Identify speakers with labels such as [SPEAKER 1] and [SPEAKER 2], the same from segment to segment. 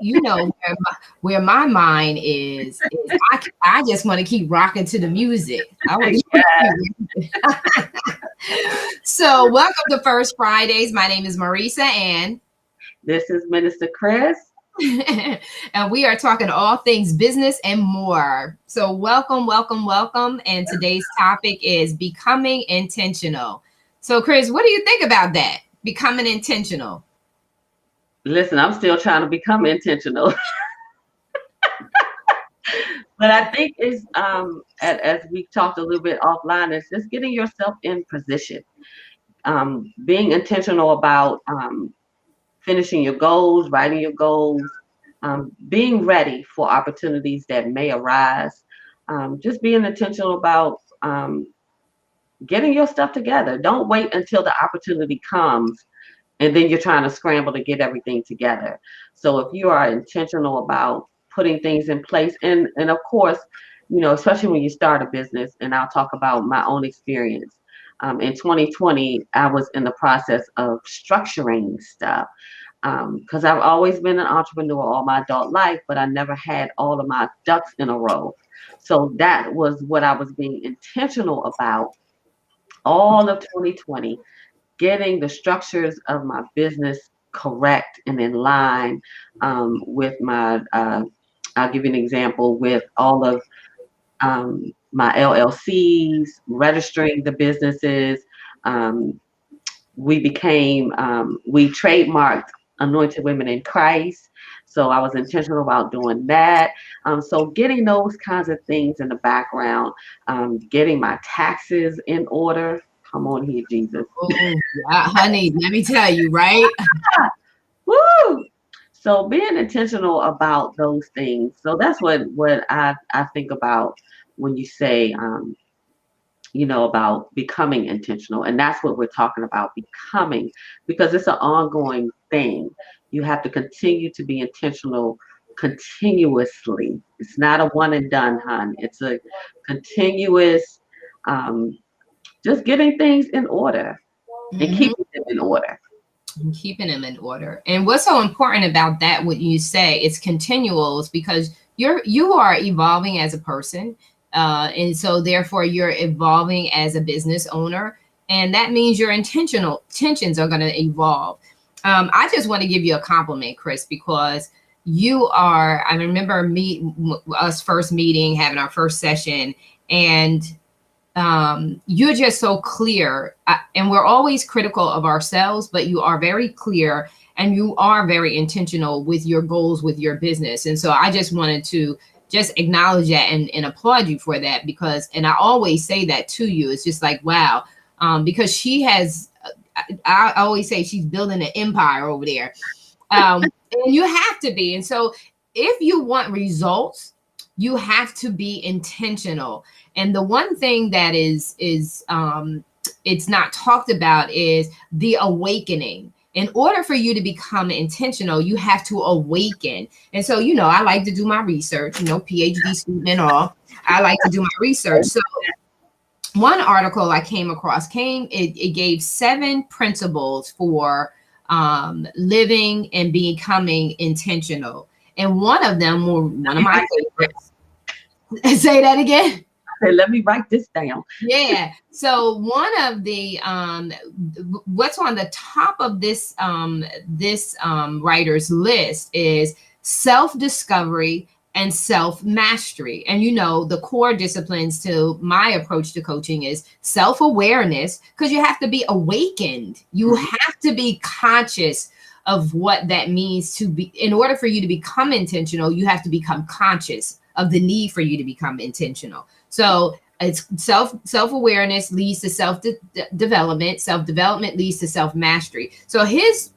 [SPEAKER 1] you know where my mind is I just want to keep rocking to the music. I want to So welcome to First Fridays. My name is Marissa and
[SPEAKER 2] This is Minister Chris.
[SPEAKER 1] and we are talking all things business and more. So welcome, welcome, welcome. And today's topic is becoming intentional. So Chris, what do you think about that? Becoming intentional.
[SPEAKER 2] Listen, I'm still trying to become intentional. But I think it's as we talked a little bit offline, it's just getting yourself in position. Being intentional about finishing your goals, writing your goals, being ready for opportunities that may arise, just being intentional about getting your stuff together. Don't wait until the opportunity comes and then you're trying to scramble to get everything together. So if you are intentional about putting things in place, and of course, especially when you start a business, and I'll talk about my own experience. In 2020, I was in the process of structuring stuff because I've always been an entrepreneur all my adult life, but I never had all of my ducks in a row. So that was what I was being intentional about all of 2020, getting the structures of my business correct and in line with I'll give you an example with all of my LLCs, registering the businesses. Um, we trademarked Anointed Women in Christ. So I was intentional about doing that. So getting those kinds of things in the background, getting my taxes in order. Come on here, Jesus.
[SPEAKER 1] Oh, yeah, honey, let me tell you, right?
[SPEAKER 2] Woo! So being intentional about those things. So that's what I think about when you say about becoming intentional. And that's what we're talking about, becoming, because it's an ongoing thing. You have to continue to be intentional continuously. It's not a one and done, hon. It's a continuous, just getting things in order and keeping them in order.
[SPEAKER 1] And keeping them in order. And what's so important about that, what you say, it's continual, is because you are evolving as a person. And so therefore you're evolving as a business owner. And that means your intentions are going to evolve. I just want to give you a compliment, Chris, because I remember us first meeting, having our first session, and you're just so clear, and we're always critical of ourselves, but you are very clear and you are very intentional with your goals, with your business. And so I just wanted to just acknowledge that and applaud you for that, because, and I always say that to you, it's just like, wow, because she has, I always say she's building an empire over there. And you have to be. And so if you want results, you have to be intentional. And the one thing that is it's not talked about is the awakening. In order for you to become intentional, you have to awaken. And so, I like to do my research, PhD student and all. I like to do my research. So one article I came across it gave 7 principles for living and becoming intentional. And one of them one of my favorites. Say that again.
[SPEAKER 2] Let me write this down.
[SPEAKER 1] Yeah. So one of the what's on the top of this writer's list is self-discovery and self-mastery. And the core disciplines to my approach to coaching is self-awareness, because you have to be awakened. You have to be conscious of what that means to be. In order for you to become intentional, you have to become conscious of the need for you to become intentional. So it's self-awareness leads to self-development. Self-development leads to self-mastery. So his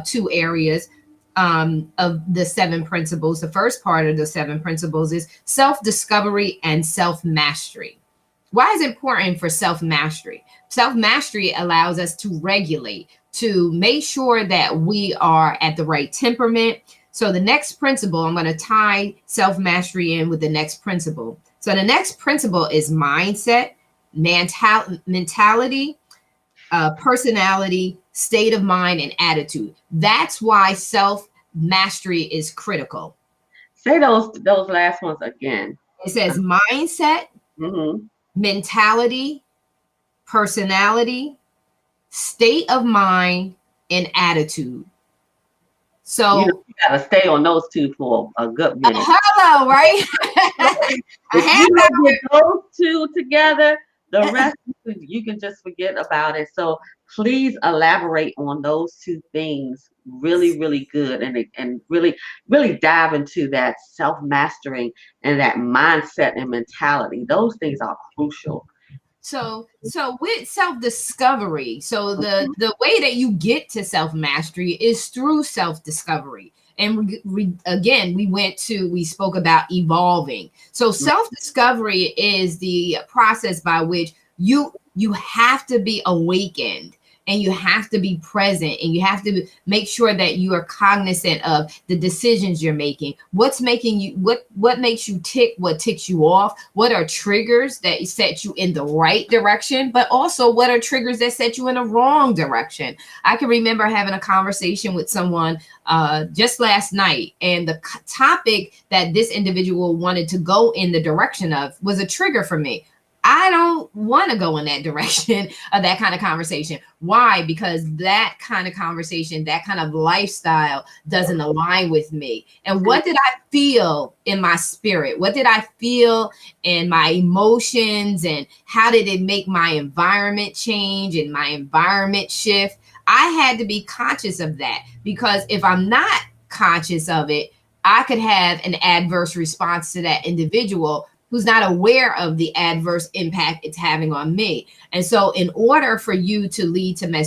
[SPEAKER 1] 2 areas of the 7 principles, the first part of the 7 principles is self-discovery and self-mastery. Why is it important for self-mastery? Self-mastery allows us to regulate, to make sure that we are at the right temperament. So the next principle, I'm going to tie self-mastery in with the next principle. So the next principle is mindset, mentality, personality, state of mind, and attitude. That's why mastery is critical.
[SPEAKER 2] Say those last ones again.
[SPEAKER 1] It says mindset,
[SPEAKER 2] Mm-hmm.
[SPEAKER 1] mentality, personality, state of mind, and attitude.
[SPEAKER 2] You know,
[SPEAKER 1] So,
[SPEAKER 2] you gotta stay on those two for a good minute.
[SPEAKER 1] hello, right? I
[SPEAKER 2] If
[SPEAKER 1] have
[SPEAKER 2] you
[SPEAKER 1] that.
[SPEAKER 2] don't get those two together, the rest you can just forget about it. So please elaborate on those two things really, really good, and really, really dive into that self mastering and that mindset and mentality. Those things are crucial.
[SPEAKER 1] So with self-discovery, so the way that you get to self-mastery is through self-discovery. And again, we spoke about evolving. So self-discovery is the process by which you have to be awakened, and you have to be present, and you have to make sure that you are cognizant of the decisions you're making. What's making you, what makes you tick, what ticks you off, what are triggers that set you in the right direction, but also what are triggers that set you in the wrong direction. I can remember having a conversation with someone just last night, and the topic that this individual wanted to go in the direction of was a trigger for me. I don't want to go in that direction of that kind of conversation. Why? Because that kind of conversation, that kind of lifestyle doesn't align with me. And what did I feel in my spirit? What did I feel in my emotions? And how did it make my environment change and my environment shift? I had to be conscious of that, because if I'm not conscious of it, I could have an adverse response to that individual who's not aware of the adverse impact it's having on me. And so in order for you to lead to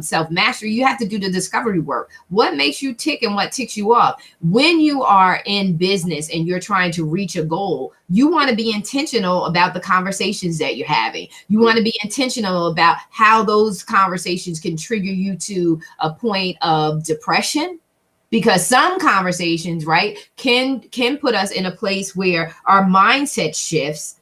[SPEAKER 1] self-mastery, you have to do the discovery work. What makes you tick and what ticks you off? When you are in business and you're trying to reach a goal, you want to be intentional about the conversations that you're having. You want to be intentional about how those conversations can trigger you to a point of depression, because some conversations, right, can put us in a place where our mindset shifts,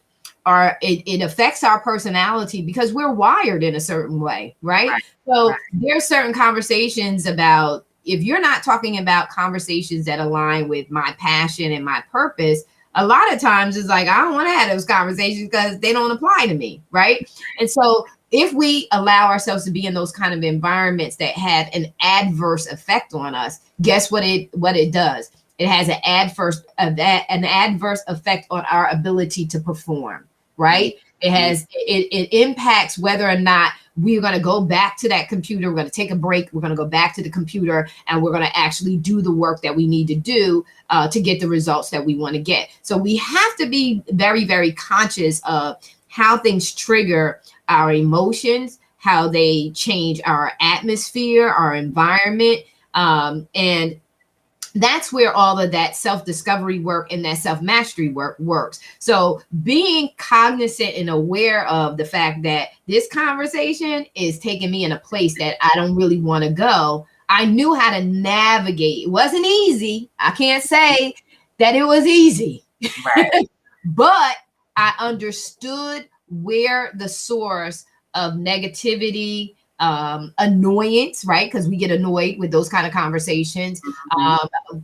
[SPEAKER 1] or it affects our personality because we're wired in a certain way, right? So there's certain conversations about, if you're not talking about conversations that align with my passion and my purpose, a lot of times it's like, I don't want to have those conversations because they don't apply to me, right? And so if we allow ourselves to be in those kind of environments that have an adverse effect on us, guess what it does? It has an adverse effect on our ability to perform, right? It impacts whether or not we're going to go back to that computer. We're going to take a break. We're going to go back to the computer, and we're going to actually do the work that we need to do to get the results that we want to get. So we have to be very, very conscious of how things trigger our emotions, how they change our atmosphere, our environment. And that's where all of that self-discovery work and that self-mastery work works. So being cognizant and aware of the fact that this conversation is taking me in a place that I don't really want to go, I knew how to navigate. It wasn't easy. I can't say that it was easy,
[SPEAKER 2] Right.
[SPEAKER 1] but I understood where the source of negativity, annoyance, right? Because we get annoyed with those kind of conversations.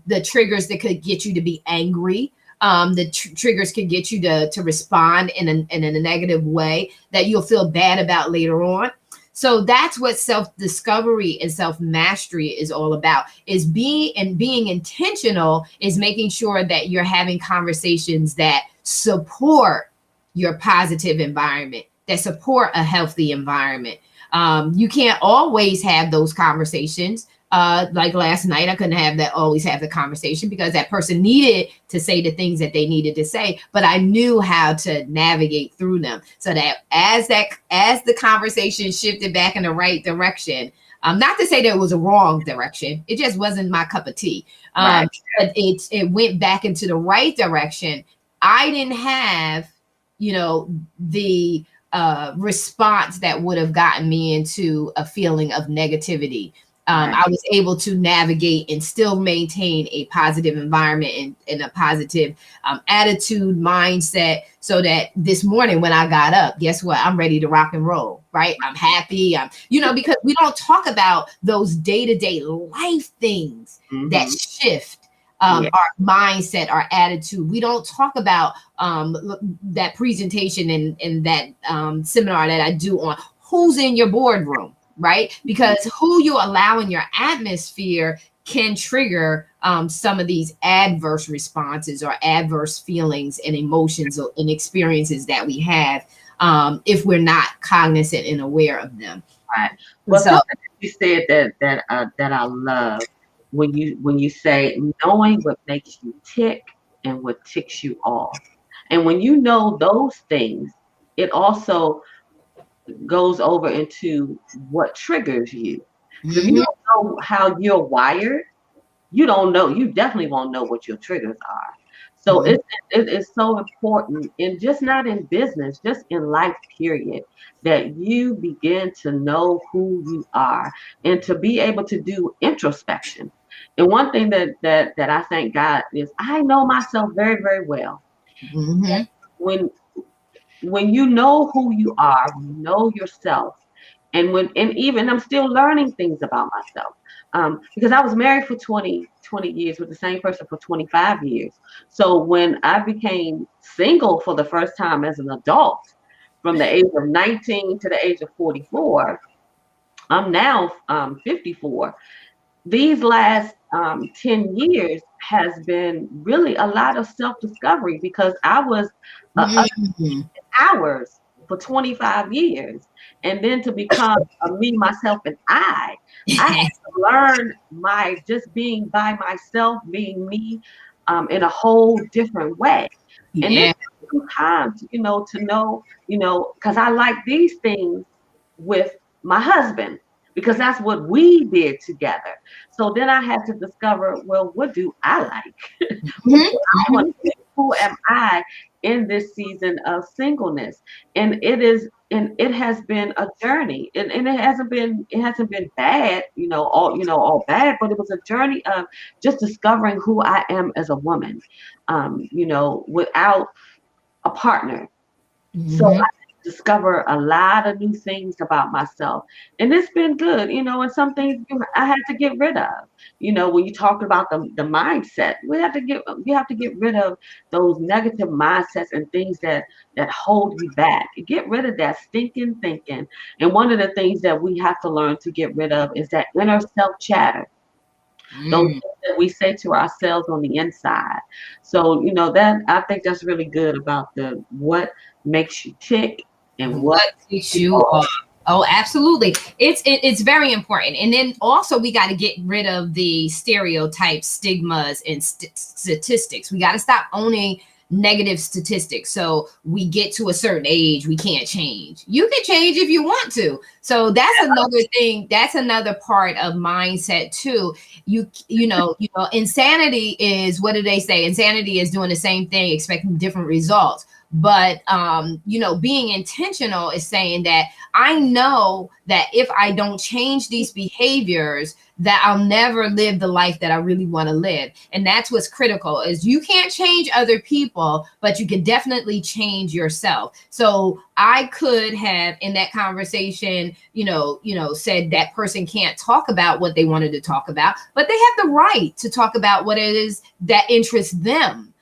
[SPEAKER 1] The triggers that could get you to be angry. The triggers could get you to respond in a negative way that you'll feel bad about later on. So that's what self-discovery and self-mastery is all about, is being intentional, is making sure that you're having conversations that support your positive environment, that support a healthy environment. You can't always have those conversations. Like last night, I couldn't always have the conversation because that person needed to say the things that they needed to say, but I knew how to navigate through them, so that as the conversation shifted back in the right direction, not to say that it was a wrong direction, it just wasn't my cup of tea. But it went back into the right direction. I didn't have, the response that would have gotten me into a feeling of negativity.
[SPEAKER 2] Right.
[SPEAKER 1] I was able to navigate and still maintain a positive environment and a positive attitude, mindset, so that this morning when I got up, guess what? I'm ready to rock and roll, right? I'm happy. Because we don't talk about those day-to-day life things that
[SPEAKER 2] Mm-hmm.
[SPEAKER 1] shift
[SPEAKER 2] Yeah.
[SPEAKER 1] our mindset, our attitude. We don't talk about that presentation and that seminar that I do on who's in your boardroom, right? Because who you allow in your atmosphere can trigger some of these adverse responses or adverse feelings and emotions and experiences that we have if we're not cognizant and aware of them.
[SPEAKER 2] Right. Well,
[SPEAKER 1] So,
[SPEAKER 2] something that you said that I love when you say knowing what makes you tick and what ticks you off, and when you know those things, it also goes over into what triggers you. Because if you
[SPEAKER 1] mhm,
[SPEAKER 2] don't know how you're wired, you don't know. You definitely won't know what your triggers are. So
[SPEAKER 1] mhm,
[SPEAKER 2] it's so important, and just not in business, just in life, period, that you begin to know who you are and to be able to do introspection. And one thing that I thank God is I know myself very, very well.
[SPEAKER 1] mhm,
[SPEAKER 2] When when you know who you are, when you know yourself, and even I'm still learning things about myself. Because I was married for 20 years with the same person for 25 years. So when I became single for the first time as an adult, from the age of 19 to the age of 44, I'm now 54. These last 10 years has been really a lot of self-discovery because I was
[SPEAKER 1] mhm.
[SPEAKER 2] hours for 25 years. And then to become a me, myself, and I had to learn my just being by myself, being me in a whole different way. And this
[SPEAKER 1] Yeah.
[SPEAKER 2] took some time to know, because I like these things with my husband because that's what we did together. So then I had to discover, well, what do I like? What
[SPEAKER 1] Mhm,
[SPEAKER 2] do I want
[SPEAKER 1] mhm.
[SPEAKER 2] to do? Who am I in this season of singleness? And it has been a journey. And it hasn't been bad, all bad, but it was a journey of just discovering who I am as a woman, without a partner. So
[SPEAKER 1] Mhm.
[SPEAKER 2] I discover a lot of new things about myself, and it's been good, and some things I had to get rid of. When you talk about the mindset, we have to get rid of those negative mindsets and things that hold you back. Get rid of that stinking thinking. And one of the things that we have to learn to get rid of is that inner self chatter, those
[SPEAKER 1] Mm.
[SPEAKER 2] things that we say to ourselves on the inside. So, that I think that's really good about the what makes you tick and what
[SPEAKER 1] What takes
[SPEAKER 2] you
[SPEAKER 1] you
[SPEAKER 2] off.
[SPEAKER 1] off? Oh, absolutely. It's very important. And then also we got to get rid of the stereotypes, stigmas, and statistics. We got to stop owning negative statistics. So we get to a certain age, we can't change. You can change if you want to. So that's another thing. That's another part of mindset too. Insanity is, what do they say? Insanity is doing the same thing, expecting different results. But being intentional is saying that I know that if I don't change these behaviors, that I'll never live the life that I really want to live. And that's what's critical, is you can't change other people, but you can definitely change yourself. So I could have in that conversation, said that person can't talk about what they wanted to talk about, but they have the right to talk about what it is that interests them,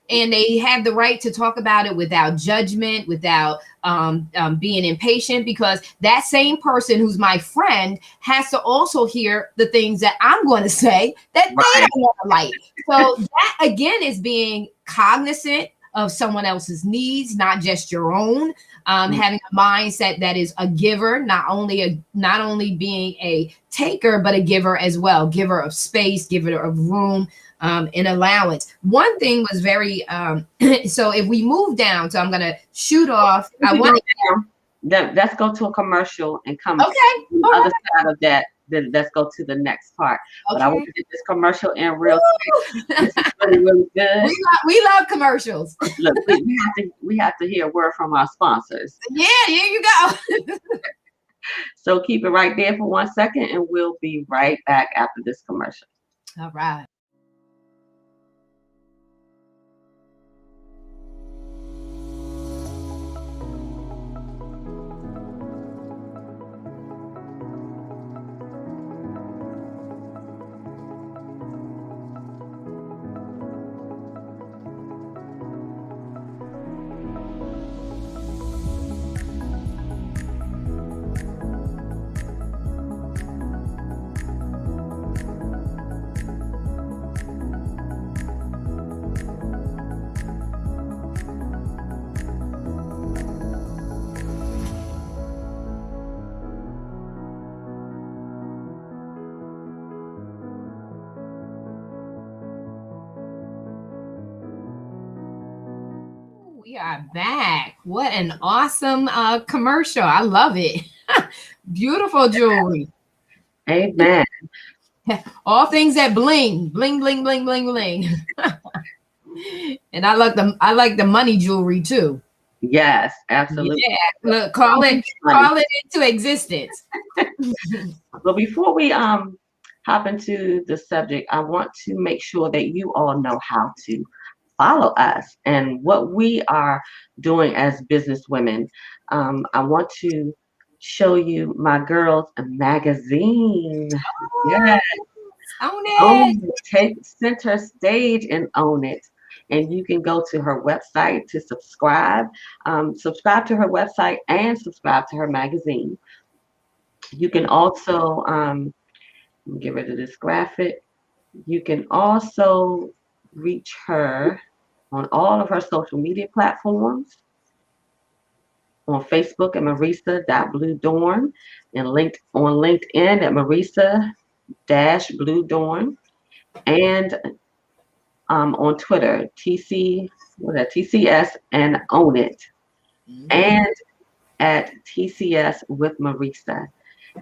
[SPEAKER 1] and they have the right to talk about it without judgment, without being impatient, because that same person who's my friend has to also hear the things that I'm going to say that they
[SPEAKER 2] Right.
[SPEAKER 1] don't want to like. So that again is being cognizant of someone else's needs, not just your own. Having a mindset that is a giver, not only being a taker, but a giver as well, giver of space, giver of room, and allowance. One thing was very so if we move down, so I'm gonna shoot off.
[SPEAKER 2] If
[SPEAKER 1] I
[SPEAKER 2] we
[SPEAKER 1] want
[SPEAKER 2] go
[SPEAKER 1] to.
[SPEAKER 2] down, let's go to a commercial and come
[SPEAKER 1] Okay,
[SPEAKER 2] to the
[SPEAKER 1] all
[SPEAKER 2] other
[SPEAKER 1] right,
[SPEAKER 2] side of that. Then let's go to the next part. But I want
[SPEAKER 1] okay.
[SPEAKER 2] to get this commercial in real quick.
[SPEAKER 1] Woo!
[SPEAKER 2] This is really, really good.
[SPEAKER 1] we love commercials.
[SPEAKER 2] Look, we have to hear a word from our sponsors.
[SPEAKER 1] Yeah, here you go.
[SPEAKER 2] So keep it right there for 1 second, and we'll be right back after this commercial.
[SPEAKER 1] All right. We are back. What an awesome commercial. I love it. Beautiful jewelry.
[SPEAKER 2] Amen.
[SPEAKER 1] All things that bling, bling, bling, bling, bling, bling. And I like the money jewelry too.
[SPEAKER 2] Yes, absolutely.
[SPEAKER 1] Yeah. Look, call it into existence.
[SPEAKER 2] But before we hop into the subject, I want to make sure that you all know how to follow us and what we are doing as business women. I want to show you my girls a magazine. Yeah,
[SPEAKER 1] Own
[SPEAKER 2] own
[SPEAKER 1] it.
[SPEAKER 2] it. Take center stage and own it. And you can go to her website to subscribe. Subscribe to her website and subscribe to her magazine. You can also let me get rid of this graphic. You can also reach her on all of her social media platforms, on Facebook at Marissa.Bluedorn, and linked on LinkedIn at Marissa-Bluedorn, and on Twitter, TCS and Own It, and at TCS with Marissa.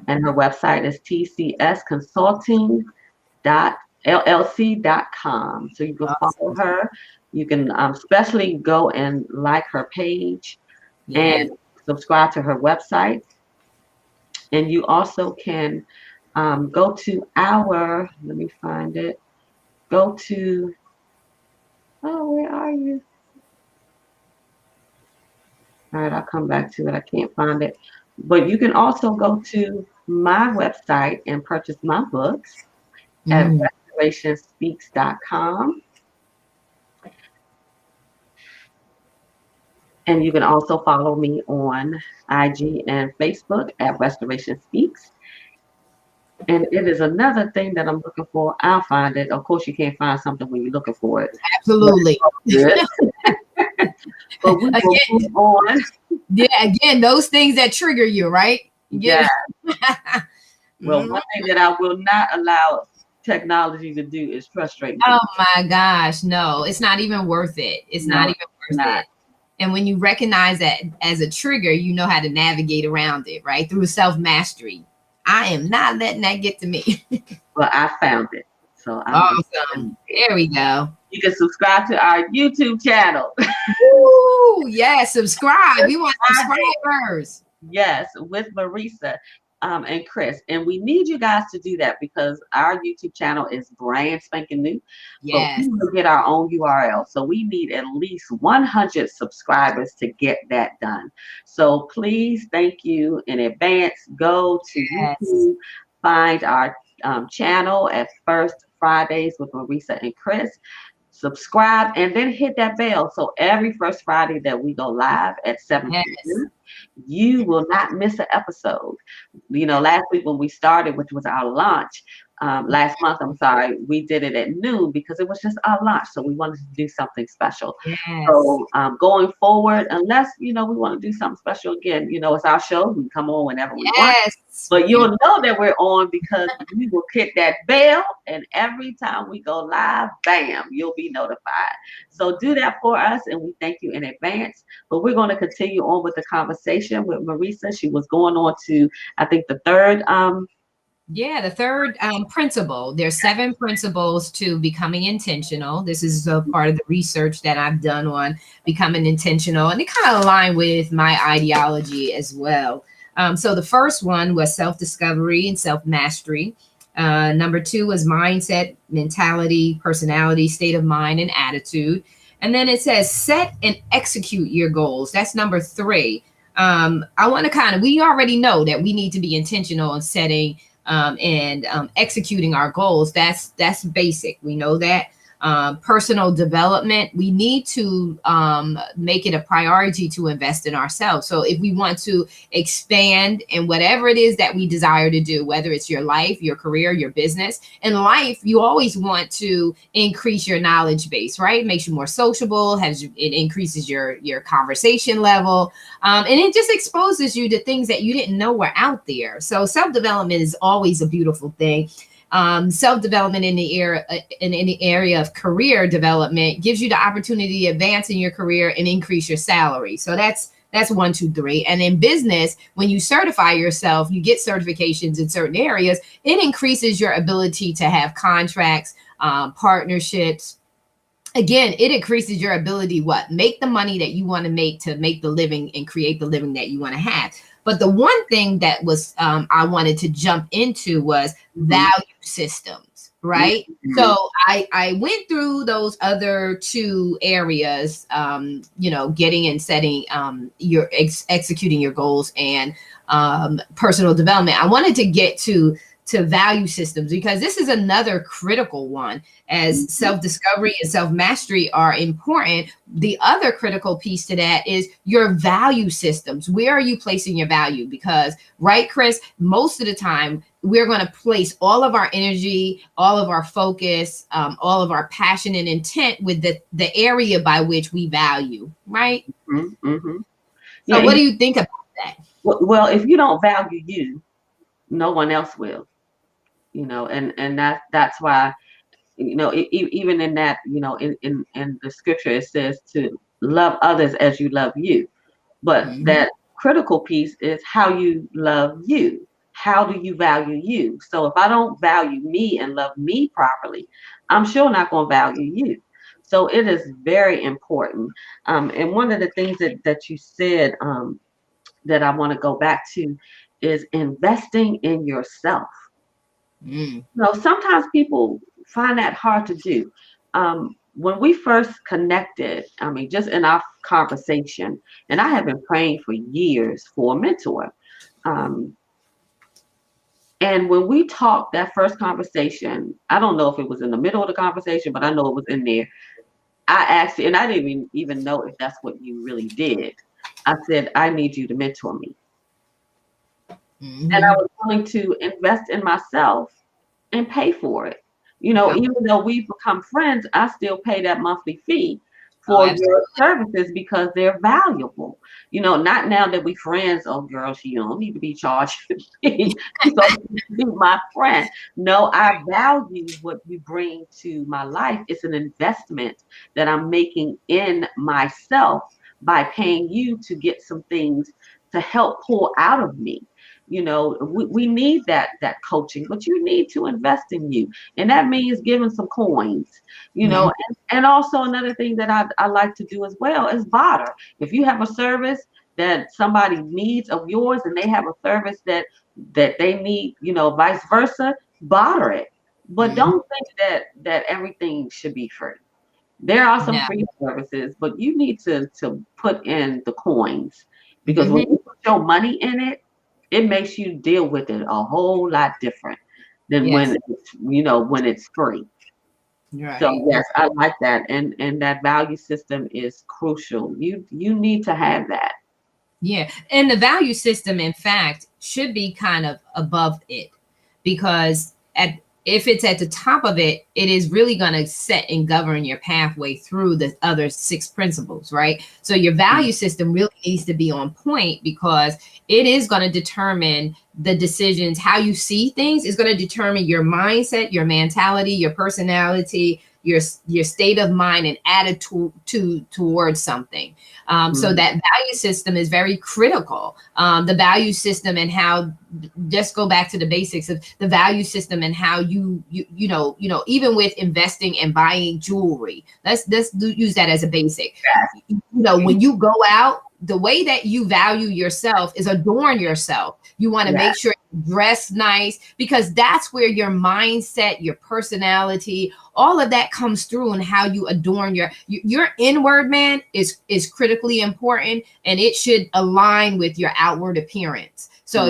[SPEAKER 2] And her website is tcsconsulting.llc.com. So you can follow her. You can especially go and like her page and subscribe to her website. And you also can go to let me find it. Go to, oh, where are you? All right, I'll come back to it. I can't find it. But you can also go to my website and purchase my books at restorationspeaks.com. And you can also follow me on IG and Facebook at Restoration Speaks. And it is another thing that I'm looking for. I'll find it. Of course, you can't find something when you're looking for it.
[SPEAKER 1] Absolutely.
[SPEAKER 2] But we will move on.
[SPEAKER 1] Yeah, again, those things that trigger you, right?
[SPEAKER 2] Yeah. Well, one thing that I will not allow technology to do is frustrate me.
[SPEAKER 1] Oh my gosh, no, it's not even worth it. It's not even worth it. And when you recognize that as a trigger, you know how to navigate around it, right? Through self-mastery. I am not letting that get to me.
[SPEAKER 2] Well, I found it. So
[SPEAKER 1] awesome. There we go.
[SPEAKER 2] You can subscribe to our YouTube channel.
[SPEAKER 1] Ooh, yeah, subscribe. We want subscribers.
[SPEAKER 2] Yes, with Marissa and Chris. And we need you guys to do that because our YouTube channel is brand spanking new.
[SPEAKER 1] Yes.
[SPEAKER 2] But we will get our own URL. So we need at least 100 subscribers to get that done. So please, thank you in advance. Go to YouTube, find our channel at First Fridays with Marissa and Chris. Subscribe and then hit that bell. So every first Friday that we go live at 7 p.m., you will not miss an episode. You know, last week when we started, which was our launch, last month, I'm sorry, we did it at noon because it was just our launch. So we wanted to do something special. So going forward, unless, you know, we want to do something special again, you know, it's our show. We can come on whenever we want. But you'll know that we're on because we will hit that bell. And every time we go live, bam, you'll be notified. So do that for us. And we thank you in advance. But we're going to continue on with the conversation with Marissa. She was going on to, I think, the third
[SPEAKER 1] the third principle. There's 7 principles to becoming intentional. This is a part of the research that I've done on becoming intentional, and it kind of align with my ideology as well. So the first one was self-discovery and self-mastery. Number two was mindset, mentality, personality, state of mind, and attitude. And then it says set and execute your goals. That's number three. I want to we already know that we need to be intentional in setting and executing our goals. That's basic. We know that. Personal development, we need to make it a priority to invest in ourselves. So if we want to expand in whatever it is that we desire to do, whether it's your life, your career, your business, in life, you always want to increase your knowledge base, right? It makes you more sociable, it increases your conversation level, and it just exposes you to things that you didn't know were out there. So self-development is always a beautiful thing. Self-development in the area of career development gives you the opportunity to advance in your career and increase your salary. So that's 1, 2, 3. And in business, when you certify yourself, you get certifications in certain areas. It increases your ability to have contracts, partnerships. Again, it increases your ability, make the money that you want to make the living and create the living that you want to have. But the one thing that was I wanted to jump into was value systems, right? Mm-hmm. So I went through those other two areas, getting and setting your executing your goals and personal development. I wanted to get to value systems because this is another critical one. As self-discovery and self-mastery are important, the other critical piece to that is your value systems. Where are you placing your value? Because, right, Chris, most of the time we're going to place all of our energy, all of our focus, all of our passion and intent with the area by which we value, right? Mm-hmm. Mm-hmm. So what do you think about that?
[SPEAKER 2] Well, if you don't value you, no one else will. And that's why, even in that, in the scripture, it says to love others as you love you. But mm-hmm. that critical piece is how you love you. How do you value you? So if I don't value me and love me properly, I'm sure not going to value you. So it is very important. And one of the things that you said that I want to go back to is investing in yourself. Sometimes people find that hard to do. When we first connected, just in our conversation, and I have been praying for years for a mentor. And when we talked that first conversation, I don't know if it was in the middle of the conversation, but I know it was in there. I asked you, and I didn't even know if that's what you really did. I said, I need you to mentor me. Mm-hmm. And I was willing to invest in myself and pay for it. Even though we've become friends, I still pay that monthly fee for your services because they're valuable. Not now that we friends. Oh, girl, you don't need to be charged me. So be my friend. No, I value what you bring to my life. It's an investment that I'm making in myself by paying you to get some things to help pull out of me. We need that coaching, but you need to invest in you. And that means giving some coins, mm-hmm. and also another thing that I like to do as well is barter. If you have a service that somebody needs of yours and they have a service that they need, vice versa, barter it. But mm-hmm. don't think that everything should be free. There are some free services, but you need to put in the coins because mm-hmm. when you put your money in it, it makes you deal with it a whole lot different than when it's free. Right. So yes, I like that, and that value system is crucial. You need to have that.
[SPEAKER 1] Yeah, and the value system, in fact, should be kind of above it, because if it's at the top of it, it is really going to set and govern your pathway through the other 6 principles, right? So your value system really needs to be on point, because it is going to determine the decisions. How you see things is going to determine your mindset, your mentality, your personality, your state of mind and attitude towards something. So that value system is very critical. The value system and how, just go back to the basics of the value system and how you even with investing and buying jewelry, let's use that as a basic. When you go out the way that you value yourself is adorn yourself. You want to make sure you dress nice, because that's where your mindset, your personality, all of that comes through, and how you adorn your inward man is critically important, and it should align with your outward appearance. So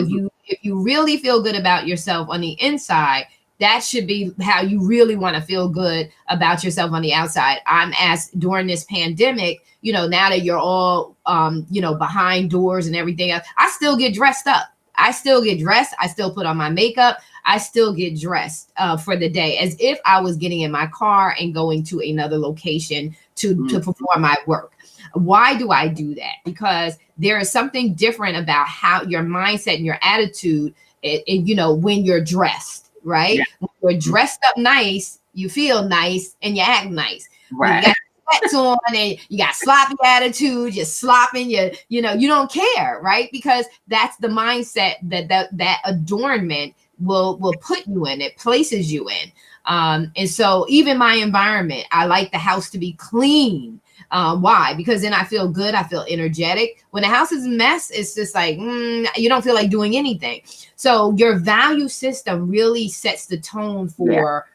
[SPEAKER 1] if you really feel good about yourself on the inside, that should be how you really want to feel good about yourself on the outside. I'm asked during this pandemic, now that you're all, behind doors and everything else, I still get dressed up. I still get dressed. I still put on my makeup. I still get dressed for the day, as if I was getting in my car and going to another location to perform my work. Why do I do that? Because there is something different about how your mindset and your attitude, when you're dressed. Right? When you're dressed up nice, you feel nice and you act nice. Right. You got sweats on and you got sloppy attitude, you're slopping, you don't care, right? Because that's the mindset that adornment will put you in, it places you in. And so even my environment, I like the house to be clean. Why? Because then I feel good. I feel energetic. When the house is a mess, it's just like, you don't feel like doing anything. So your value system really sets the tone for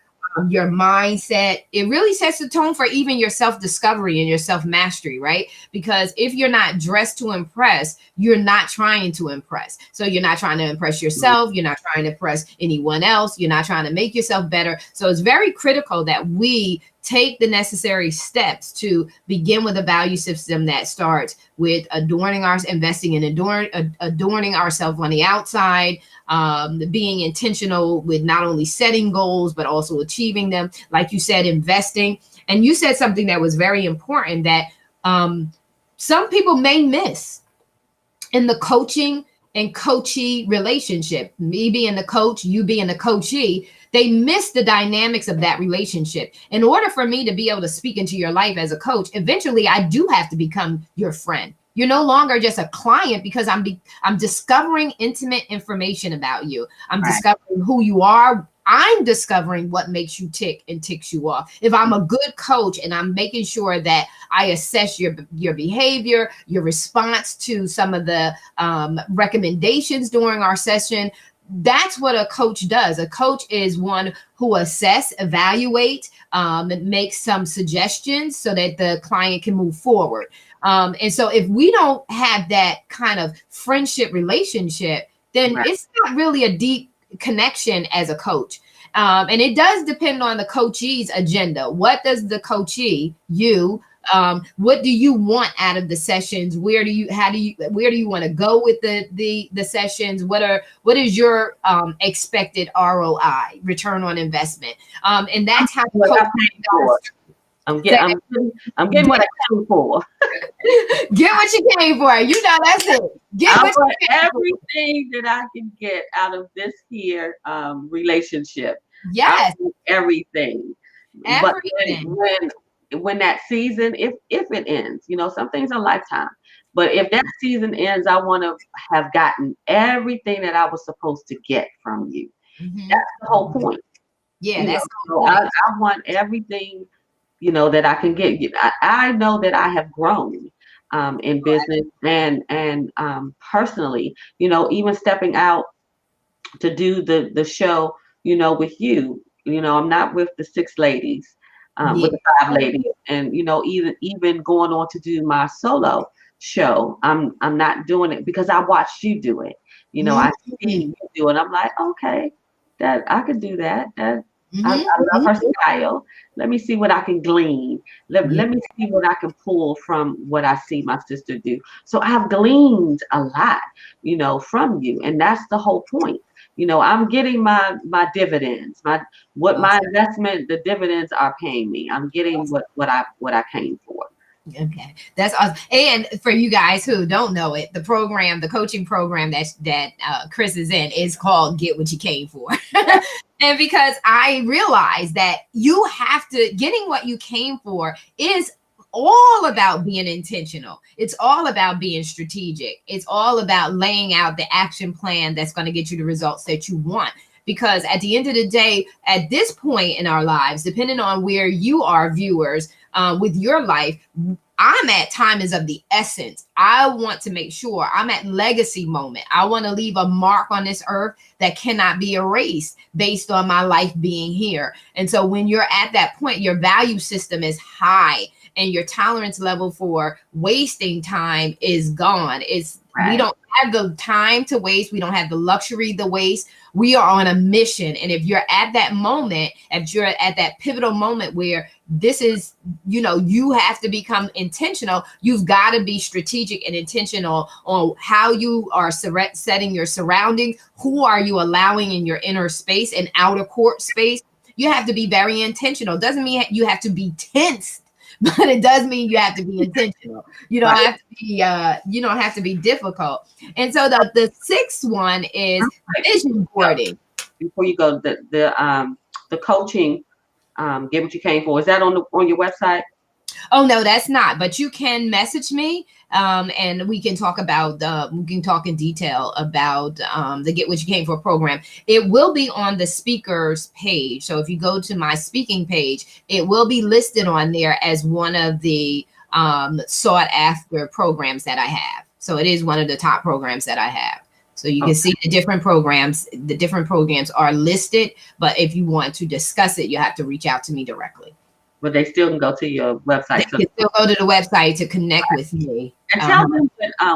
[SPEAKER 1] your mindset. It really sets the tone for even your self-discovery and your self-mastery, right? Because if you're not dressed to impress, you're not trying to impress. So you're not trying to impress yourself. You're not trying to impress anyone else. You're not trying to make yourself better. So it's very critical that we take the necessary steps to begin with a value system that starts with investing in adorning ourselves on the outside, being intentional with not only setting goals, but also achieving them. Like you said, investing. And you said something that was very important that some people may miss in the coaching and coachee relationship. Me being the coach, you being the coachee, they miss the dynamics of that relationship. In order for me to be able to speak into your life as a coach, eventually I do have to become your friend. You're no longer just a client, because I'm discovering intimate information about you. I'm discovering who you are. I'm discovering what makes you tick and ticks you off. If I'm a good coach and I'm making sure that I assess your behavior, your response to some of the recommendations during our session, that's what a coach does. A coach is one who evaluate, make some suggestions so that the client can move forward. And so if we don't have that kind of friendship relationship, then it's not really a deep connection as a coach. And it does depend on the coachee's agenda. What does the coachee, what do you want out of the sessions? Where do you want to go with the sessions? What is your expected ROI, return on investment? And that's how
[SPEAKER 2] I'm getting what I came for.
[SPEAKER 1] Get what you came for. That's it.
[SPEAKER 2] Everything that I can get out of this here relationship.
[SPEAKER 1] Yes.
[SPEAKER 2] Everything. But when that season, if it ends, some things are lifetime. But if that season ends, I want to have gotten everything that I was supposed to get from you. That's the whole point.
[SPEAKER 1] Yeah, that's the
[SPEAKER 2] whole point. I want everything, that I can get. I know that I have grown in business and personally, even stepping out to do the show, with you. I'm not with the 6 ladies. With the 5 ladies, and even going on to do my solo show, I'm not doing it because I watched you do it. I see you do it. I'm like, okay, that I could do that. I love her style. Let me see what I can glean. Let me see what I can pull from what I see my sister do. So I've gleaned a lot, from you, and that's the whole point. I'm getting my dividends, my investment, the dividends are paying me. I'm getting what I came for.
[SPEAKER 1] Okay, that's awesome. And for you guys who don't know it, the coaching program that Chris is in is called Get What You Came For. And because I realized that getting what you came for is all about being intentional. It's all about being strategic. It's all about laying out the action plan that's going to get you the results that you want. Because at the end of the day, at this point in our lives, depending on where you are, viewers, with your life, I'm at time is of the essence. I want to make sure I'm at legacy moment. I want to leave a mark on this earth that cannot be erased based on my life being here. And so when you're at that point, your value system is high and your tolerance level for wasting time is gone. We don't have the time to waste. We don't have the luxury to waste. We are on a mission. And if you're at that moment, if you're at that pivotal moment where this is, you have to become intentional, you've got to be strategic and intentional on how you are setting your surroundings. Who are you allowing in your inner space and outer court space? You have to be very intentional. Doesn't mean you have to be tense, but it does mean you have to be intentional. You don't have to be you don't have to be difficult. And so the sixth one is vision boarding.
[SPEAKER 2] Before you go, the coaching, get what you came for. Is that on your website?
[SPEAKER 1] Oh no, that's not. But you can message me, and we can talk in detail about the Get What You Came For program. It will be on the speakers page. So if you go to my speaking page, it will be listed on there as one of the sought after programs that I have. So it is one of the top programs that I have. So you can see the different programs. The different programs are listed, but if you want to discuss it, you have to reach out to me directly.
[SPEAKER 2] But they still can go to your website.
[SPEAKER 1] They can still go to the website to connect with me.
[SPEAKER 2] And tell them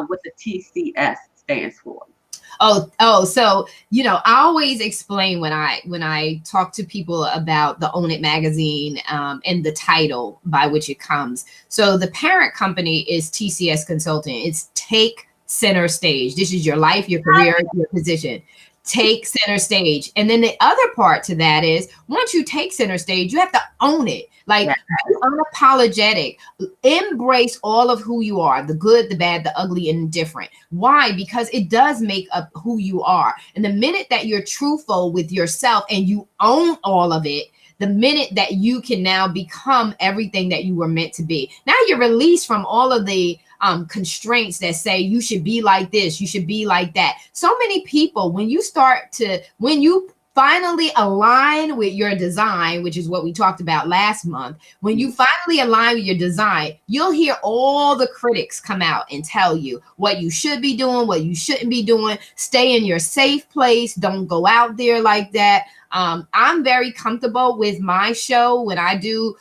[SPEAKER 2] what the TCS stands for.
[SPEAKER 1] So I always explain when I talk to people about the Own It magazine and the title by which it comes. So the parent company is TCS Consulting. It's Take Center Stage. This is your life, your career, your position. Take center stage. And then the other part to that is once you take center stage, you have to own it. Like be unapologetic, embrace all of who you are, the good, the bad, the ugly, and indifferent. Why? Because it does make up who you are. And the minute that you're truthful with yourself and you own all of it, the minute that you can now become everything that you were meant to be. Now you're released from all of the constraints that say you should be like this, you should be like that. So many people, when you finally align with your design, which is what we talked about last month, when you finally align with your design, you'll hear all the critics come out and tell you what you should be doing, what you shouldn't be doing. Stay in your safe place. Don't go out there like that. I'm very comfortable with my show when I do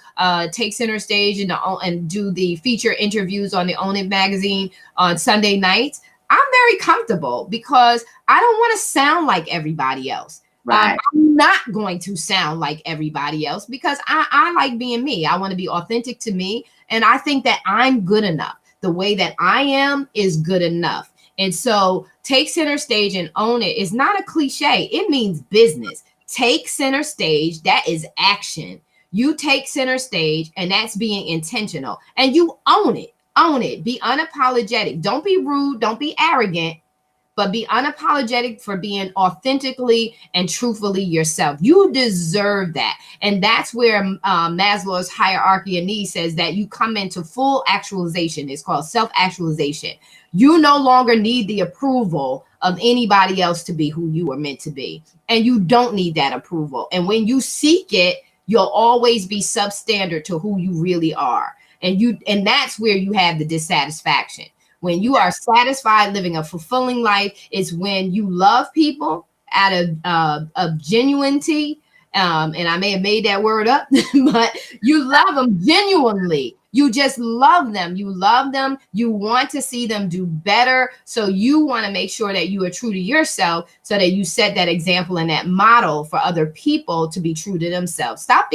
[SPEAKER 1] take center stage and do the feature interviews on the Own It magazine on Sunday nights. I'm very comfortable because I don't want to sound like everybody else.
[SPEAKER 2] Right.
[SPEAKER 1] I'm not going to sound like everybody else because I like being me. I want to be authentic to me. And I think that I'm good enough. The way that I am is good enough. And so take center stage and own it is not a cliche. It means business. Take center stage. That is action. You take center stage and that's being intentional and you own it. Own it. Be unapologetic. Don't be rude. Don't be arrogant. But be unapologetic for being authentically and truthfully yourself. You deserve that. And that's where Maslow's hierarchy of needs says that you come into full actualization. It's called self-actualization. You no longer need the approval of anybody else to be who you are meant to be. And you don't need that approval. And when you seek it, you'll always be substandard to who you really are. And that's where you have the dissatisfaction. When you are satisfied living a fulfilling life is when you love people out of genuinity. And I may have made that word up, but you love them genuinely. You just love them. You love them. You want to see them do better. So you want to make sure that you are true to yourself so that you set that example and that model for other people to be true to themselves. Stop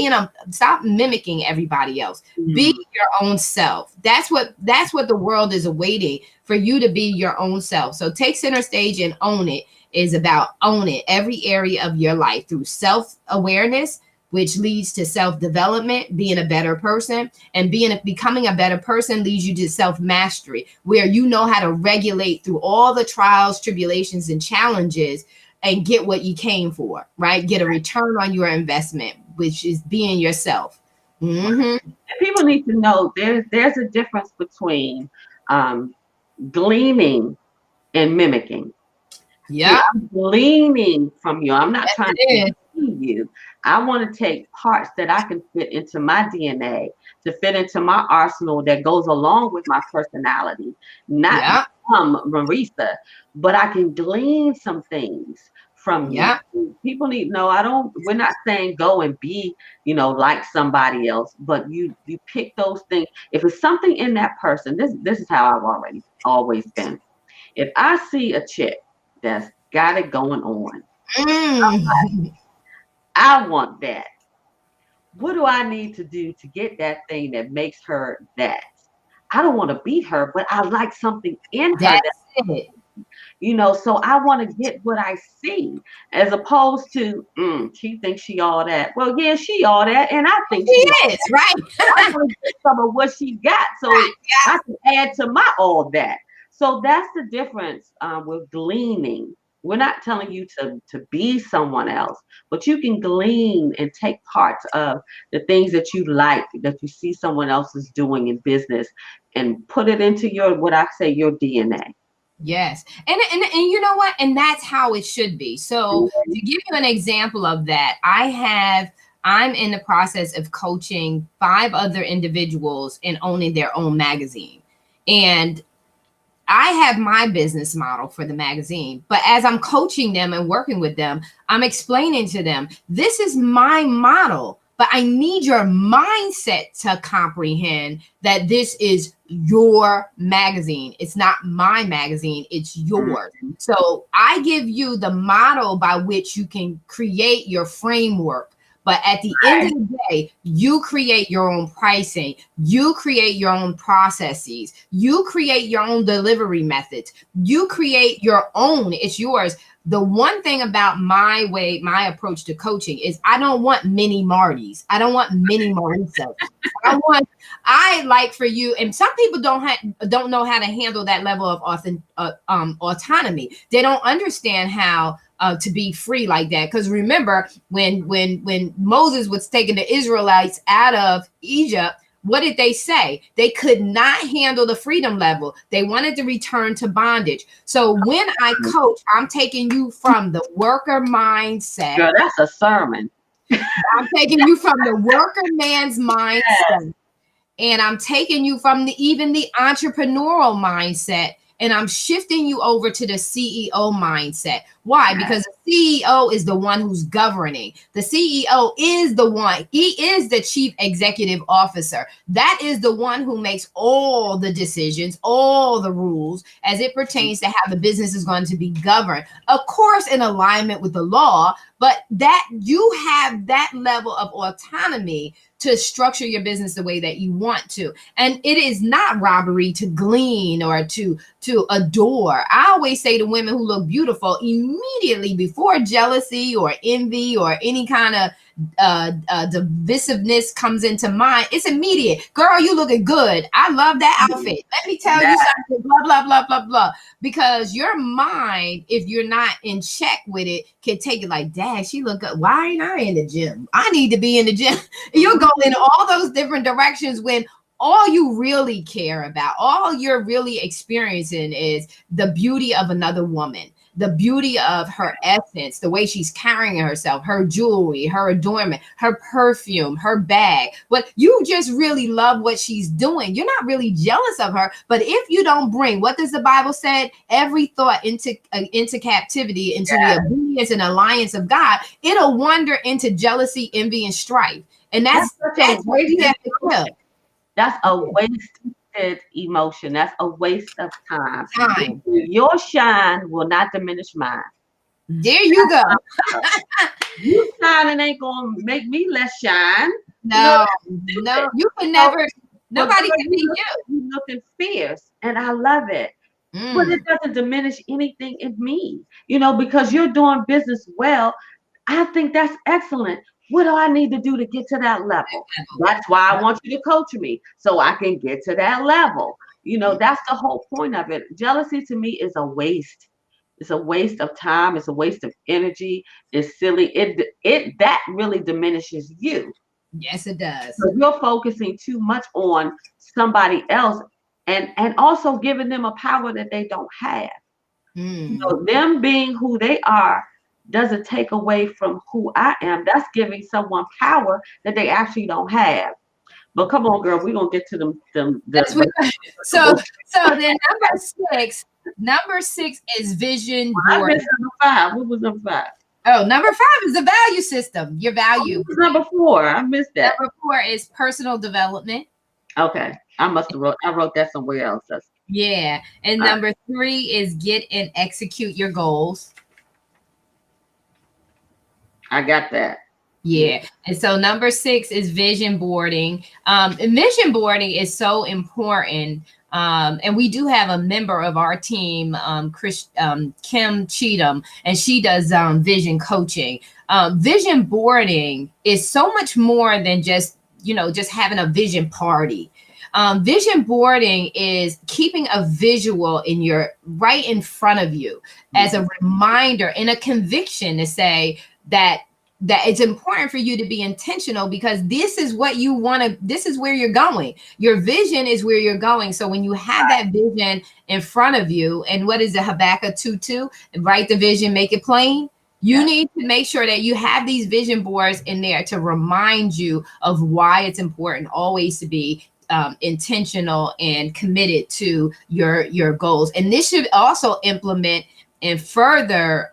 [SPEAKER 1] mimicking everybody else. Mm-hmm. Be your own self. That's what the world is awaiting, for you to be your own self. So take center stage and own it is about own it every area of your life through self-awareness, which leads to self-development, being a better person, and becoming a better person leads you to self-mastery, where you know how to regulate through all the trials, tribulations, and challenges and get what you came for, right? Get a return on your investment, which is being yourself. Mm-hmm.
[SPEAKER 2] People need to know there's a difference between gleaning and mimicking.
[SPEAKER 1] Yeah,
[SPEAKER 2] I'm gleaning from you. I'm not trying to see you. I want to take parts that I can fit into my DNA, to fit into my arsenal that goes along with my personality, not
[SPEAKER 1] Yeah.
[SPEAKER 2] become Marissa, but I can glean some things from you.
[SPEAKER 1] Yeah.
[SPEAKER 2] People need to know, we're not saying go and be, like somebody else, but you pick those things. If it's something in that person, this is how I've always been. If I see a chick that's got it going on,
[SPEAKER 1] Mm.
[SPEAKER 2] I want that. What do I need to do to get that thing that makes her that? I don't want to be her, but I like something in her that,
[SPEAKER 1] That's it.
[SPEAKER 2] so I want to get what I see, as opposed to, she thinks she all that. Well, yeah, she all that, and I think
[SPEAKER 1] She
[SPEAKER 2] she all
[SPEAKER 1] is, right?
[SPEAKER 2] I want to get some of what she got so I can add to my all that. So that's the difference with gleaning. We're not telling you to be someone else, but you can glean and take parts of the things that you like, that you see someone else is doing in business, and put it into what I say, your DNA.
[SPEAKER 1] Yes. And you know what? And that's how it should be. So to give you an example of that, I'm in the process of coaching 5 other individuals in owning their own magazine. And I have my business model for the magazine, but as I'm coaching them and working with them, I'm explaining to them, this is my model, but I need your mindset to comprehend that this is your magazine. It's not my magazine, it's yours. So I give you the model by which you can create your framework. But at the end of the day, you create your own pricing, you create your own processes, you create your own delivery methods, you create your own, it's yours. The one thing about my approach to coaching is I don't want mini Martys. I don't want mini Marissa. I like for you, and some people don't know how to handle that level of autonomy. They don't understand how to be free like that. Because remember, when Moses was taking the Israelites out of Egypt, what did they say? They could not handle the freedom level. They wanted to return to bondage. So when I coach, I'm taking you from the worker mindset.
[SPEAKER 2] Girl, that's a sermon.
[SPEAKER 1] I'm taking you from the worker man's mindset. And I'm taking you from even the entrepreneurial mindset, and I'm shifting you over to the CEO mindset. Why? Because the CEO is the one who's governing. The CEO is the one, he is the chief executive officer. That is the one who makes all the decisions, all the rules as it pertains to how the business is going to be governed. Of course, in alignment with the law, but that you have that level of autonomy to structure your business the way that you want to. And it is not robbery to glean or to adore. I always say to women who look beautiful, immediately before jealousy or envy or any kind of divisiveness comes into mind, it's immediate. Girl, you looking good. I love that outfit. Let me tell you something, blah, blah, blah, blah, blah. Because your mind, if you're not in check with it, can take it like, dang, she look good. Why ain't I in the gym? I need to be in the gym. You'll go in all those different directions when all you really care about, all you're really experiencing is the beauty of another woman, the beauty of her essence, the way she's carrying herself, her jewelry, her adornment, her perfume, her bag. But you just really love what she's doing. You're not really jealous of her. But if you don't bring, what does the Bible say? Every thought into captivity, into the obedience and alliance of God, it'll wander into jealousy, envy, and strife. And that's what we have to kill.
[SPEAKER 2] That's a wasted emotion. That's a waste of time. Your shine will not diminish mine.
[SPEAKER 1] There you go.
[SPEAKER 2] You shining ain't gonna make me less shine.
[SPEAKER 1] No, you can never. Nobody can be you.
[SPEAKER 2] You looking fierce, and I love it. But it doesn't diminish anything in me, because you're doing business well. I think that's excellent. What do I need to do to get to that level? That's why I want you to coach me, so I can get to that level. That's the whole point of it. Jealousy to me is a waste. It's a waste of time. It's a waste of energy. It's silly. That really diminishes you.
[SPEAKER 1] Yes, it does.
[SPEAKER 2] So you're focusing too much on somebody else, and also giving them a power that they don't have. Them being who they are doesn't take away from who I am. That's giving someone power that they actually don't have. But come on, girl, we're gonna get to them
[SPEAKER 1] That's what, so then number six is vision
[SPEAKER 2] I
[SPEAKER 1] board.
[SPEAKER 2] missed number 5. What was number 5?
[SPEAKER 1] Oh, number 5 is the value system, your value.
[SPEAKER 2] What was number 4? I missed that.
[SPEAKER 1] Number 4 is personal development.
[SPEAKER 2] Okay. I wrote that somewhere else.
[SPEAKER 1] Yeah. And number 3 is get and execute your goals.
[SPEAKER 2] I got that.
[SPEAKER 1] Yeah. And so number 6 is vision boarding. And vision boarding is so important. And we do have a member of our team, Kim Cheatham, and she does vision coaching. Vision boarding is so much more than just having a vision party. Vision boarding is keeping a visual right in front of you as a reminder and a conviction to say that it's important for you to be intentional, because this is what you want to, this is where you're going. Your vision is where you're going. So when you have that vision in front of you, and what is it, Habakkuk 2:2, write the vision, make it plain. You need to make sure that you have these vision boards in there to remind you of why it's important always to be intentional and committed to your goals. And this should also implement and further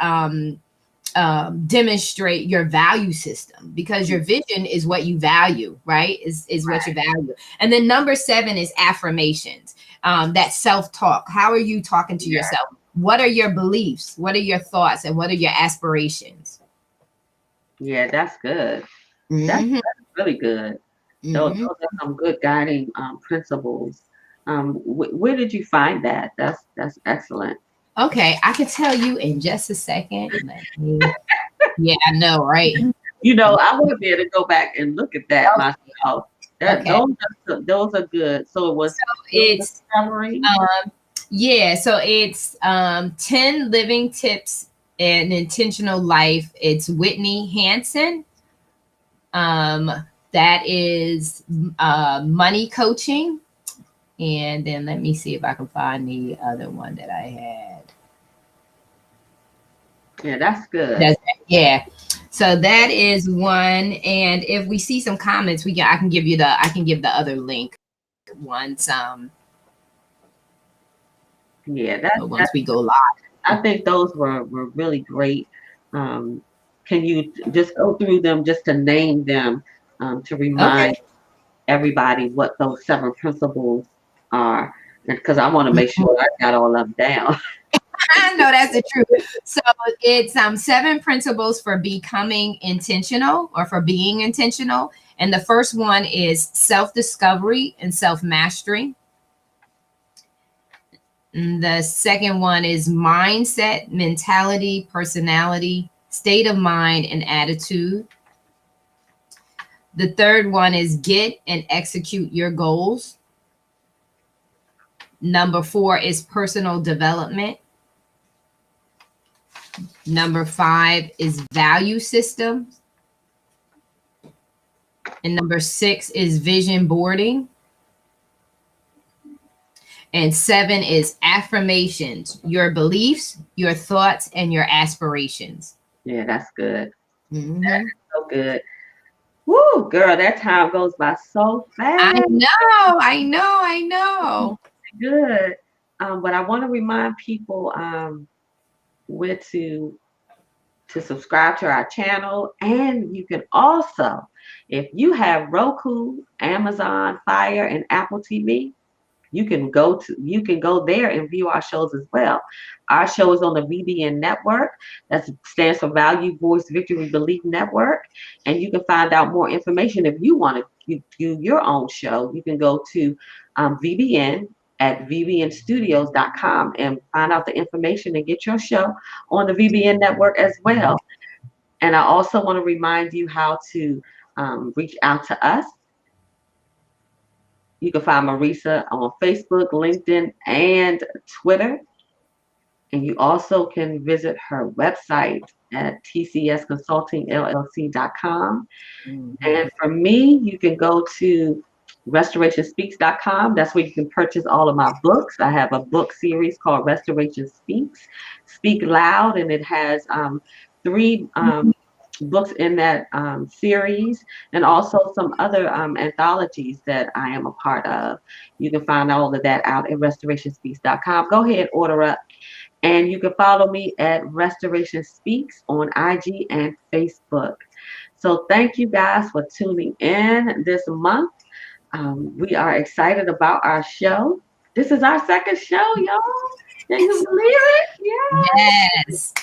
[SPEAKER 1] demonstrate your value system, because your vision is what you value, right? Is what you value. And then number 7 is affirmations. That self-talk. How are you talking to yourself? What are your beliefs? What are your thoughts? And what are your aspirations?
[SPEAKER 2] Yeah, that's good. That's really good. Those are some good guiding principles. Where did you find that? That's excellent.
[SPEAKER 1] Okay, I can tell you in just a second. Yeah, I know, right?
[SPEAKER 2] I want to be able to go back and look at that myself. Those are good. So it was. So
[SPEAKER 1] it's summary. So it's 10 living tips and intentional life. It's Whitney Hansen. That is money coaching. And then let me see if I can find the other one that I had.
[SPEAKER 2] Yeah, that's good.
[SPEAKER 1] So that is one. And if we see some comments, I can give the other link once. Once we go live.
[SPEAKER 2] I think those were really great. Can you just go through them just to name them, to remind everybody what those 7 principles are? Because I want to make sure I got all of them down.
[SPEAKER 1] I know that's the truth. So it's 7 principles for becoming intentional, or for being intentional. And the first one is self-discovery and self-mastery. And the second one is mindset, mentality, personality, state of mind, and attitude. The third one is get and execute your goals. Number 4 is personal development. Number 5 is value systems. And number 6 is vision boarding. And 7 is affirmations, your beliefs, your thoughts, and your aspirations.
[SPEAKER 2] Yeah, that's good. That is so good. Woo, girl, that time goes by so fast.
[SPEAKER 1] I know.
[SPEAKER 2] Good. But I want to remind people where to subscribe to our channel. And you can also, if you have Roku, Amazon Fire, and Apple TV, you can go there and view our shows as well. Our show is on the VBN network. That stands for Value, Voice, Victory, Belief Network. And you can find out more information if you want to do your own show. You can go to VBN at vbnstudios.com and find out the information and get your show on the VBN network as well. And I also want to remind you how to reach out to us. You can find Marissa on Facebook, LinkedIn, and Twitter. And you also can visit her website at tcsconsultingllc.com. And for me, you can go to restorationspeaks.com. That's where you can purchase all of my books. I have a book series called Restoration Speaks, Speak Loud, and it has three books in that series, and also some other anthologies that I am a part of. You can find all of that out at restorationspeaks.com. Go ahead, order up. And you can follow me at Restoration Speaks on IG and Facebook. So thank you guys for tuning in this month. We are excited about our show. This is our second show, y'all. Can you believe it? Yeah.
[SPEAKER 1] Yes.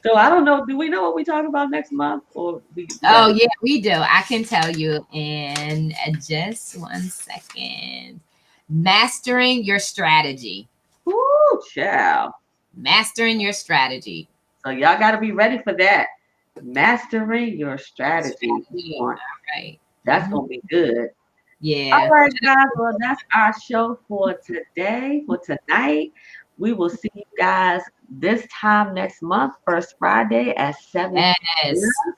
[SPEAKER 2] So I don't know. Do we know what we talk about next month, or we got
[SPEAKER 1] Oh,
[SPEAKER 2] it?
[SPEAKER 1] yeah, we do. I can tell you in just 1 second. Mastering your strategy.
[SPEAKER 2] Ooh, child.
[SPEAKER 1] Mastering your strategy.
[SPEAKER 2] So y'all got to be ready for that. Mastering your strategy.
[SPEAKER 1] Strategy. All right.
[SPEAKER 2] That's
[SPEAKER 1] Mhm.
[SPEAKER 2] gonna be good. All
[SPEAKER 1] Yeah.
[SPEAKER 2] right, guys. Well, that's our show for today, for tonight. We will see you guys this time next month, first Friday at 7
[SPEAKER 1] Yes.
[SPEAKER 2] p.m.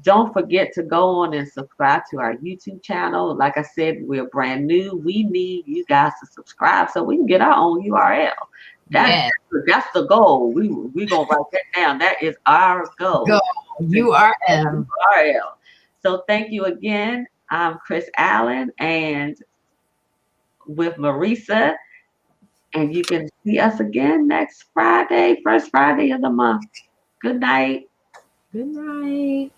[SPEAKER 2] Don't forget to go on and subscribe to our YouTube channel. Like I said, we're brand new. We need you guys to subscribe so we can get our own URL. That,
[SPEAKER 1] Yeah.
[SPEAKER 2] that's the goal. We gonna write that down. That is our
[SPEAKER 1] Go.
[SPEAKER 2] goal.
[SPEAKER 1] URL.
[SPEAKER 2] URL. So thank you again. I'm Chris Allen and with Marissa. And you can see us again next Friday, first Friday of the month. Good night.
[SPEAKER 1] Good night.